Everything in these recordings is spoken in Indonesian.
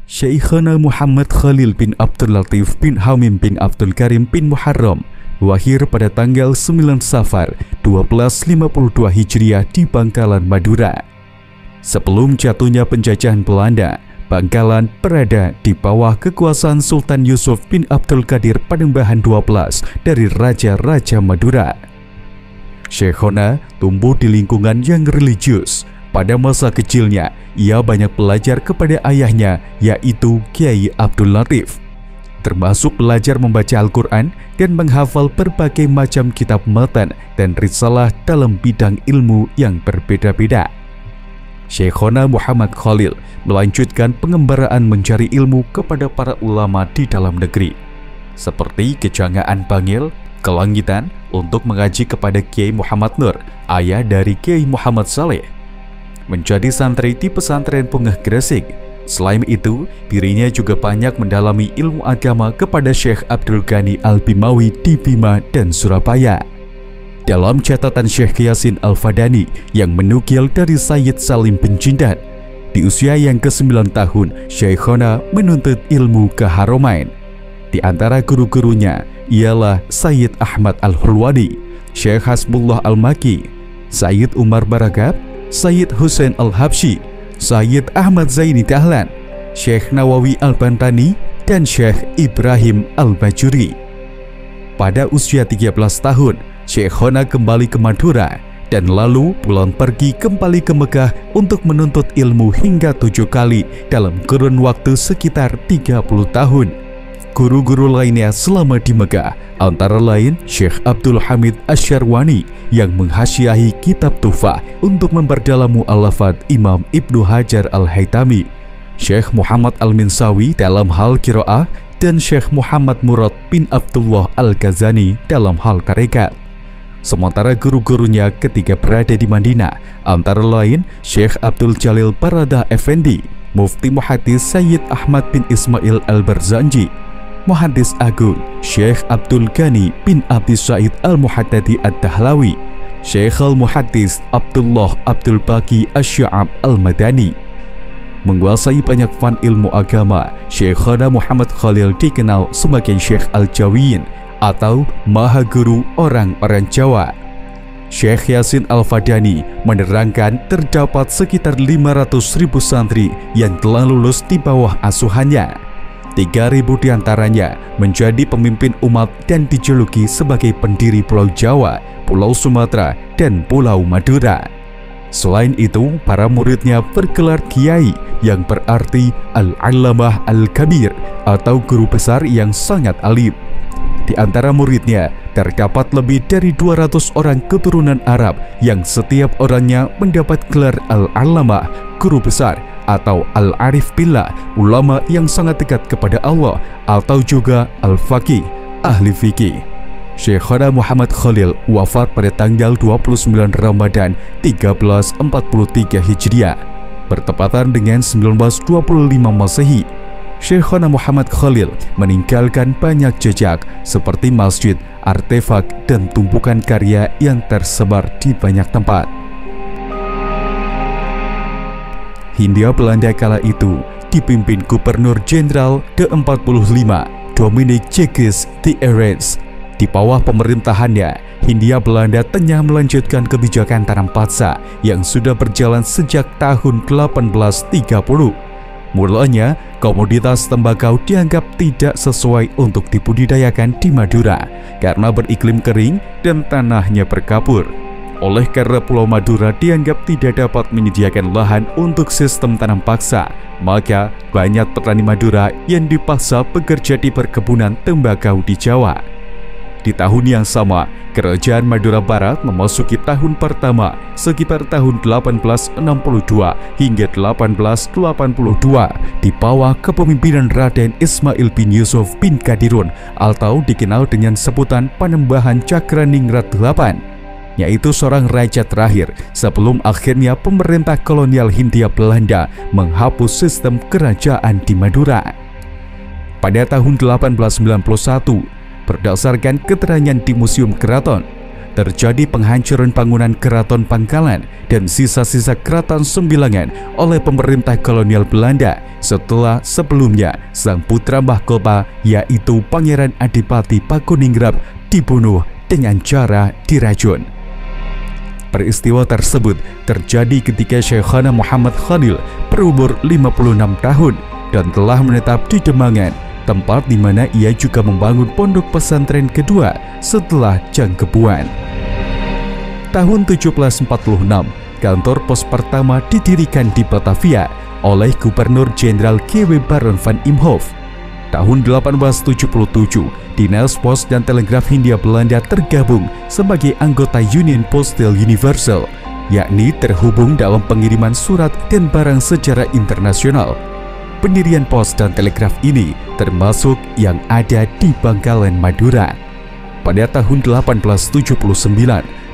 Syekhana Muhammad Khalil bin Abdul Latif bin Hamim bin Abdul Karim bin Muharram lahir pada tanggal 9 Safar 1252 Hijriah di Bangkalan, Madura. Sebelum jatuhnya penjajahan Belanda, Bangkalan berada di bawah kekuasaan Sultan Yusuf bin Abdul Qadir Panembahan XII dari Raja-Raja Madura. Syekhona tumbuh di lingkungan yang religius. Pada masa kecilnya, ia banyak belajar kepada ayahnya, yaitu Kiai Abdul Latif, termasuk belajar membaca Al-Quran dan menghafal berbagai macam kitab matan dan risalah dalam bidang ilmu yang berbeda-beda. Syekhona Muhammad Khalil melanjutkan pengembaraan mencari ilmu kepada para ulama di dalam negeri, seperti Kejangaan Bangil, Kelangitan, untuk mengaji kepada Kiai Muhammad Nur, ayah dari Kiai Muhammad Saleh. Menjadi santri di pesantren Pungah Gresik. Selain itu, dirinya juga banyak mendalami ilmu agama kepada Syekh Abdul Ghani Al-Bimawi di Bima dan Surabaya. Dalam catatan Syekh Yasin Al-Fadani yang menukil dari Sayyid Salim bin Jindan, di usia yang ke-9 tahun, Syekhona menuntut ilmu ke Haramain. Di antara guru-gurunya ialah Sayyid Ahmad Al-Hulwani, Syekh Hasbullah Al-Maki, Sayyid Umar Barakab, Sayyid Hussein Al-Habsyi, Sayyid Ahmad Zaini Dahlan, Syekh Nawawi Al-Bantani, dan Syekh Ibrahim Al-Bajuri. Pada usia 13 tahun, Syekhona kembali ke Madura dan lalu pulang pergi kembali ke Mekah untuk menuntut ilmu hingga 7 kali dalam kurun waktu sekitar 30 tahun. Guru-guru lainnya selama di Mekah antara lain Syekh Abdul Hamid Asyarwani yang menghasyiahi kitab Tufah untuk memperdalam mu'allafat Imam Ibnu Hajar Al-Haytami, Syekh Muhammad Al-Minsawi dalam hal qiraah, dan Syekh Muhammad Murad bin Abdullah Al-Ghazani dalam hal tarekat. Sementara guru-gurunya ketika berada di Madinah antara lain Syekh Abdul Jalil Baradah Effendi, Mufti Muhaddis Sayyid Ahmad bin Ismail Al-Barzanji, Muhaddis Agung Syekh Abdul Ghani bin Abdi Said Al-Muhaddadi Ad-Dahlawi, Syekh Al-Muhaddis Abdullah Abdul Baqi Asy-Sya'ab Al-Madani. Menguasai banyak fan ilmu agama, Syekhona Muhammad Khalil dikenal sebagai Syekh Al-Jawiyin atau Maha Guru orang-orang Jawa. Syekh Yasin Al-Fadani menerangkan terdapat sekitar 500.000 santri yang telah lulus di bawah asuhannya. 3.000 diantaranya menjadi pemimpin umat dan dijuluki sebagai pendiri Pulau Jawa, Pulau Sumatera, dan Pulau Madura. Selain itu, para muridnya bergelar Kiai yang berarti Al-Allamah Al-Kabir atau guru besar yang sangat alim. Di antara muridnya terdapat lebih dari 200 orang keturunan Arab yang setiap orangnya mendapat gelar Al-Allamah, guru besar, atau Al-Arif Billah, ulama yang sangat dekat kepada Allah, atau juga Al-Faqih, ahli fikih. Syekhona Muhammad Khalil wafat pada tanggal 29 Ramadan 1343 Hijriah, bertepatan dengan 1925 Masehi. Syekhona Muhammad Khalil meninggalkan banyak jejak seperti masjid, artefak, dan tumpukan karya yang tersebar di banyak tempat. Hindia Belanda kala itu dipimpin Gubernur Jenderal ke-45 Dominic Jekes de Arends. Di bawah pemerintahannya, Hindia Belanda tengah melanjutkan kebijakan tanam paksa yang sudah berjalan sejak tahun 1830. Mulanya, komoditas tembakau dianggap tidak sesuai untuk dibudidayakan di Madura karena beriklim kering dan tanahnya berkabur. Oleh karena Pulau Madura dianggap tidak dapat menyediakan lahan untuk sistem tanam paksa, maka banyak petani Madura yang dipaksa bekerja di perkebunan tembakau di Jawa. Di tahun yang sama, Kerajaan Madura Barat memasuki tahun pertama sekitar tahun 1862 hingga 1882 di bawah kepemimpinan Raden Ismail bin Yusuf bin Qadirun atau dikenal dengan sebutan Panembahan Cakraningrat VIII, yaitu seorang raja terakhir sebelum akhirnya pemerintah kolonial Hindia Belanda menghapus sistem kerajaan di Madura. Pada tahun 1891, berdasarkan keterangan di Museum Keraton, terjadi penghancuran bangunan Keraton Bangkalan dan sisa-sisa Keraton Sembilangan oleh pemerintah kolonial Belanda setelah sebelumnya sang putra mahkota yaitu Pangeran Adipati Pakuningrat dibunuh dengan cara diracun. Peristiwa tersebut terjadi ketika Syekhona Muhammad Khalil berumur 56 tahun dan telah menetap di Demangan, tempat di mana ia juga membangun pondok pesantren kedua setelah Jangkebuan. Tahun 1746, kantor pos pertama didirikan di Batavia oleh Gubernur Jenderal G.W. Baron van Imhoff. Tahun 1877, Dinas Pos dan Telegraf Hindia Belanda tergabung sebagai anggota Union Postal Universal, yakni terhubung dalam pengiriman surat dan barang secara internasional. Pendirian pos dan telegraf ini termasuk yang ada di Bangkalan, Madura. Pada tahun 1879,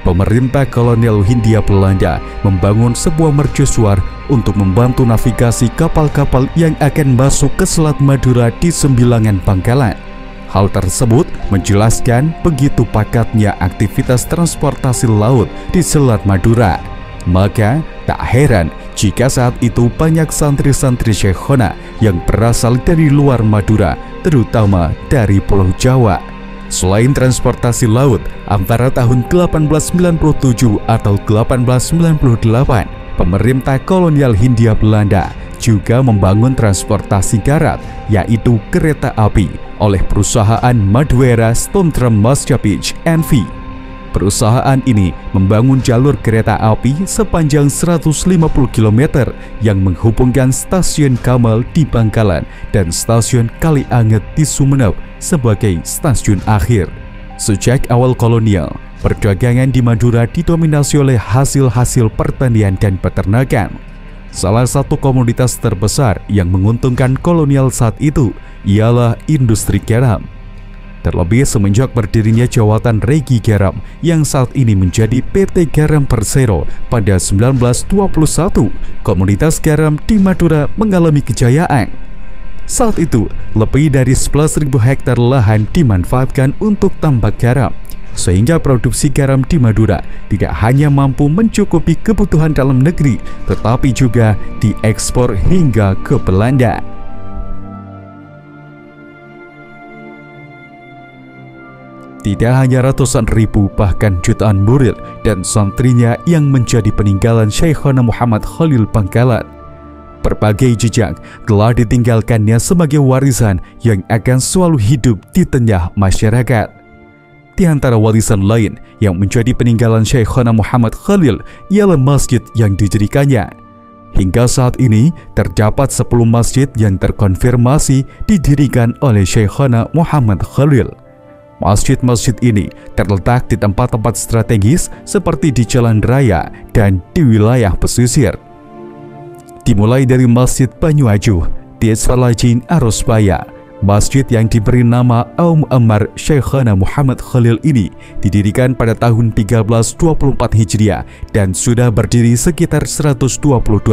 pemerintah kolonial Hindia Belanda membangun sebuah mercusuar untuk membantu navigasi kapal-kapal yang akan masuk ke Selat Madura di Sembilangan, Bangkalan. Hal tersebut menjelaskan begitu pakatnya aktivitas transportasi laut di Selat Madura. Maka tak heran jika saat itu banyak santri-santri Syekhona yang berasal dari luar Madura, terutama dari Pulau Jawa. Selain transportasi laut, antara tahun 1897 atau 1898, pemerintah kolonial Hindia Belanda juga membangun transportasi darat, yaitu kereta api, oleh perusahaan Maduera Stoomtram Maatschappij NV. Perusahaan ini membangun jalur kereta api sepanjang 150 km yang menghubungkan stasiun Kamal di Bangkalan dan stasiun Kalianget di Sumeneb sebagai stasiun akhir. Sejak awal kolonial, perdagangan di Madura didominasi oleh hasil-hasil pertanian dan peternakan. Salah satu komoditas terbesar yang menguntungkan kolonial saat itu ialah industri garam. Terlebih semenjak berdirinya Jawatan Regi Garam yang saat ini menjadi PT Garam Persero pada 1921, komoditas garam di Madura mengalami kejayaan. Saat itu, lebih dari 11.000 hektar lahan dimanfaatkan untuk tambak garam, sehingga produksi garam di Madura tidak hanya mampu mencukupi kebutuhan dalam negeri, tetapi juga diekspor hingga ke Belanda. Tidak hanya ratusan ribu bahkan jutaan murid dan santrinya yang menjadi peninggalan Syekhona Muhammad Khalil Bangkalan. Berbagai jejak telah ditinggalkannya sebagai warisan yang akan selalu hidup di tengah masyarakat. Di antara warisan lain yang menjadi peninggalan Syekhona Muhammad Khalil ialah masjid yang didirikannya. Hingga saat ini terdapat 10 masjid yang terkonfirmasi didirikan oleh Syekhona Muhammad Khalil. Masjid-masjid ini terletak di tempat-tempat strategis seperti di jalan raya dan di wilayah pesisir. Dimulai dari Masjid Banyu Ajuh, Desa Lajin Arosbaya. Masjid yang diberi nama Aum Ammar Syekhona Muhammad Khalil ini didirikan pada tahun 1324 Hijriah dan sudah berdiri sekitar 122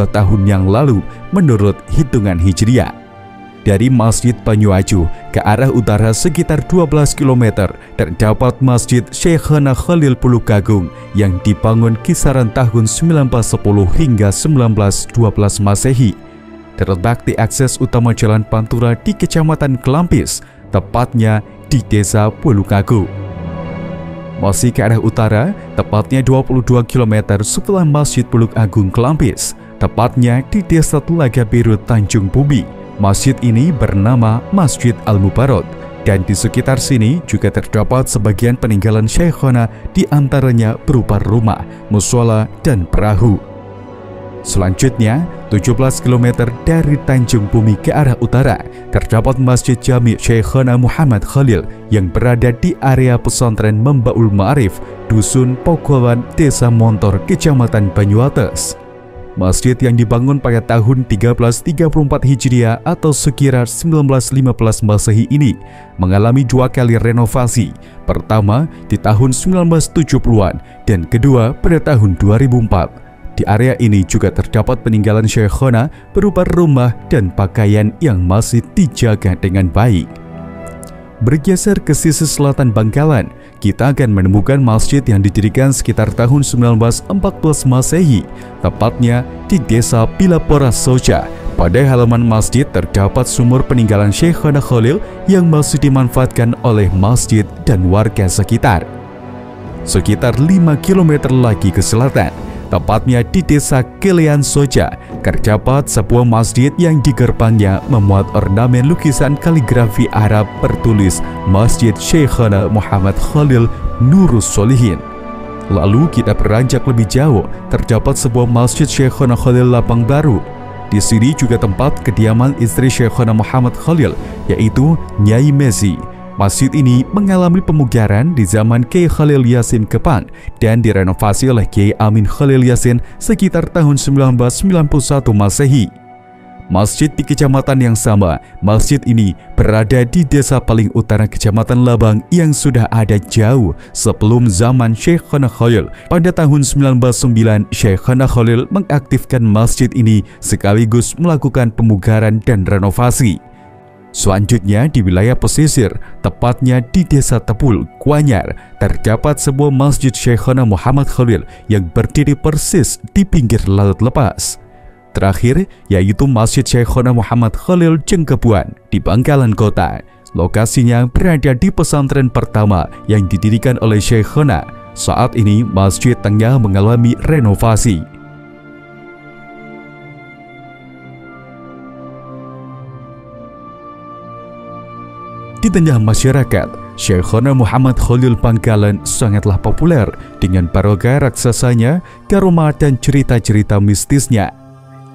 tahun yang lalu menurut hitungan Hijriah. Dari Masjid Banyu Ajuh ke arah utara sekitar 12 km terdapat Masjid Syekhona Khalil Pulukagung yang dibangun kisaran tahun 1910 hingga 1912 Masehi. Terletak di akses utama Jalan Pantura di Kecamatan Kelampis, tepatnya di Desa Pulukagung. Masih ke arah utara, tepatnya 22 km setelah Masjid Puluk Agung Kelampis, tepatnya di Desa Telaga Biru Tanjung Bumi. Masjid ini bernama Masjid Al-Mubarok, dan di sekitar sini juga terdapat sebagian peninggalan Syekhona, di antaranya berupa rumah, mushola, dan perahu. Selanjutnya, 17 km dari Tanjung Bumi ke arah utara, terdapat Masjid Jami' Syekhona Muhammad Khalil yang berada di area pesantren Membaul Ma'arif, Dusun Pogowan, Desa Montor, Kecamatan Banyuates. Masjid yang dibangun pada tahun 1334 Hijriah atau sekitar 1915 Masehi ini mengalami 2 kali renovasi. Pertama di tahun 1970-an dan kedua pada tahun 2004. Di area ini juga terdapat peninggalan Syekhona berupa rumah dan pakaian yang masih dijaga dengan baik. Bergeser ke sisi selatan Bangkalan, kita akan menemukan masjid yang didirikan sekitar tahun 1914 Masehi, tepatnya di Desa Pilapora Soja. Pada halaman masjid terdapat sumur peninggalan Syekhona Khalil yang masih dimanfaatkan oleh masjid dan warga sekitar. Sekitar 5 km lagi ke selatan, tepatnya di Desa Kelean Soja, terdapat sebuah masjid yang di gerbangnya memuat ornamen lukisan kaligrafi Arab bertulis Masjid Syekhona Muhammad Khalil Nurus Solihin. Lalu kita beranjak lebih jauh, terdapat sebuah Masjid Syekhona Khalil Lapang Baru. Di sini juga tempat kediaman istri Syekhona Muhammad Khalil, yaitu Nyai Mezi. Masjid ini mengalami pemugaran di zaman Kiai Khalil Yasin Kepang dan direnovasi oleh Kiai Amin Khalil Yasin sekitar tahun 1991 Masehi. Masjid di kecamatan yang sama, masjid ini berada di desa paling utara Kecamatan Labang yang sudah ada jauh sebelum zaman Syekhona Khalil. Pada tahun 1909, Syekhona Khalil mengaktifkan masjid ini sekaligus melakukan pemugaran dan renovasi. Selanjutnya di wilayah pesisir, tepatnya di Desa Tepul, Kuanyar, terdapat sebuah Masjid Syekhona Muhammad Khalil yang berdiri persis di pinggir laut lepas. Terakhir, yaitu Masjid Syekhona Muhammad Khalil Jengkebuan di Bangkalan Kota. Lokasinya berada di pesantren pertama yang didirikan oleh Syekhona. Saat ini masjid tengah mengalami renovasi. Di tengah masyarakat, Syekhona Muhammad Khalil Bangkalan sangatlah populer dengan barokah raksasanya, karomah dan cerita-cerita mistisnya.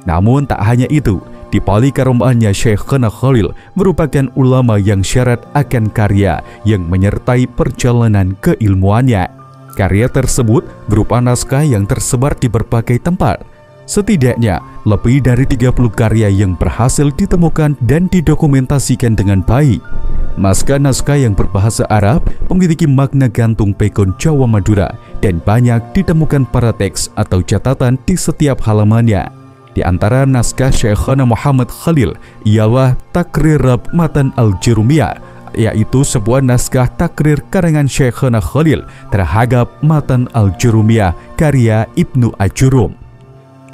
Namun tak hanya itu, di balik karomahannya Syekhona Khalil merupakan ulama yang syarat akan karya yang menyertai perjalanan keilmuannya. Karya tersebut berupa naskah yang tersebar di berbagai tempat. Setidaknya lebih dari 30 karya yang berhasil ditemukan dan didokumentasikan dengan baik. Naskah-naskah yang berbahasa Arab memiliki makna gantung pegon Jawa Madura dan banyak ditemukan para teks atau catatan di setiap halamannya. Di antara naskah Syekhona Muhammad Khalil ialah Takrir Matan Al-Jurumiyah, yaitu sebuah naskah takrir karangan Syekhona Khalil terhadap Matan Al-Jurumiyah karya Ibnu Ajurum.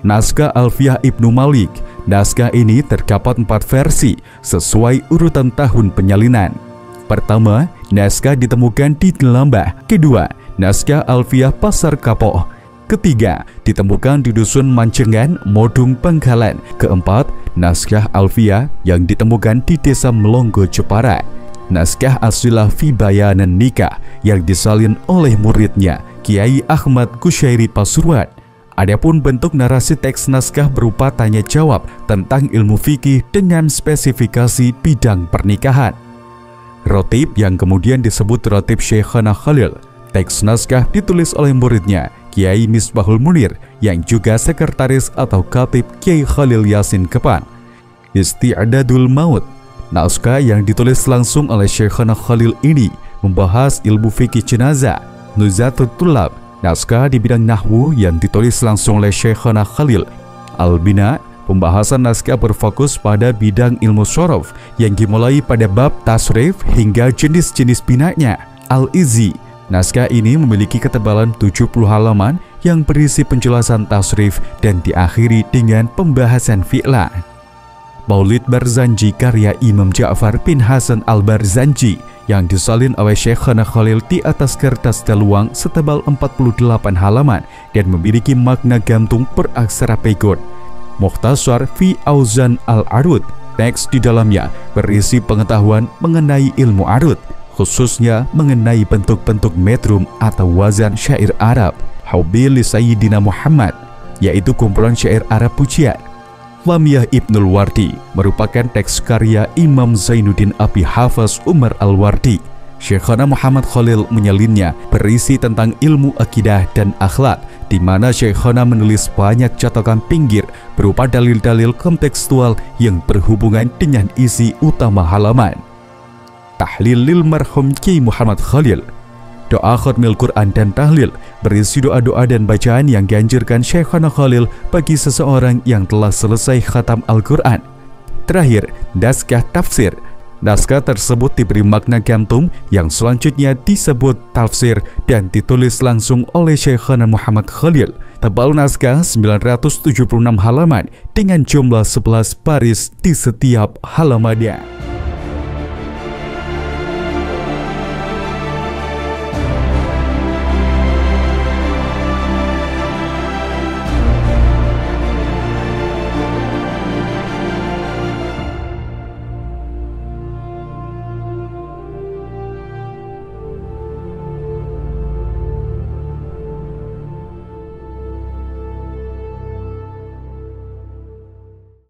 Naskah Alfiyah Ibnu Malik. Naskah ini terdapat 4 versi sesuai urutan tahun penyalinan. Pertama, naskah ditemukan di Nelambah. Kedua, naskah Alfiyah Pasar Kapoh. Ketiga, ditemukan di Dusun Mancengan, Modung, Bangkalan. Keempat, naskah Alfiyah yang ditemukan di Desa Melonggo, Jepara. Naskah Asilah fi Bayanan Nikah yang disalin oleh muridnya, Kiai Ahmad Kusyairi Pasuruan. Adapun bentuk narasi teks naskah berupa tanya jawab tentang ilmu fikih dengan spesifikasi bidang pernikahan. Rotib yang kemudian disebut Rotib Syekhona Khalil. Teks naskah ditulis oleh muridnya, Kiai Misbahul Munir, yang juga sekretaris atau khatib Kiai Khalil Yasin Kepang. Isti'dadul Maut. Naskah yang ditulis langsung oleh Syekhona Khalil ini membahas ilmu fikih jenazah. Nuzhatut Tulab. Naskah di bidang nahwu yang ditulis langsung oleh Syekhona Khalil. Al-Bina. Pembahasan naskah berfokus pada bidang ilmu syaraf yang dimulai pada bab tasrif hingga jenis-jenis binanya. Al-Izzi. Naskah ini memiliki ketebalan 70 halaman yang berisi penjelasan tasrif dan diakhiri dengan pembahasan fi'lan. Maulid Barzanji karya Imam Ja'far bin Hasan Al-Barzanji yang disalin oleh Syekhona Khalil di atas kertas daluang setebal 48 halaman dan memiliki makna gantung beraksara pegon. Mukhtasar fi Auzan Al-Arud. Teks di dalamnya berisi pengetahuan mengenai ilmu arud, khususnya mengenai bentuk-bentuk metrum atau wazan syair Arab. Hubbi li Sayyidina Muhammad, yaitu kumpulan syair Arab pujian. Lamiyah Ibnul Wardi merupakan teks karya Imam Zainuddin Abi Hafaz Umar Al-Wardi. Syekhona Muhammad Khalil menyalinnya berisi tentang ilmu akidah dan akhlak, di mana Syekhona menulis banyak catatan pinggir berupa dalil-dalil kontekstual yang berhubungan dengan isi utama halaman. Tahlil lil marhum Kiai Muhammad Khalil. Doa khatmil Quran dan tahlil berisi doa-doa dan bacaan yang dianjurkan Syekhona Khalil bagi seseorang yang telah selesai khatam Al-Quran. Terakhir, naskah tafsir. Naskah tersebut diberi makna gantung yang selanjutnya disebut tafsir dan ditulis langsung oleh Syekhana Muhammad Khalil. Tebal naskah 976 halaman dengan jumlah 11 baris di setiap halamannya.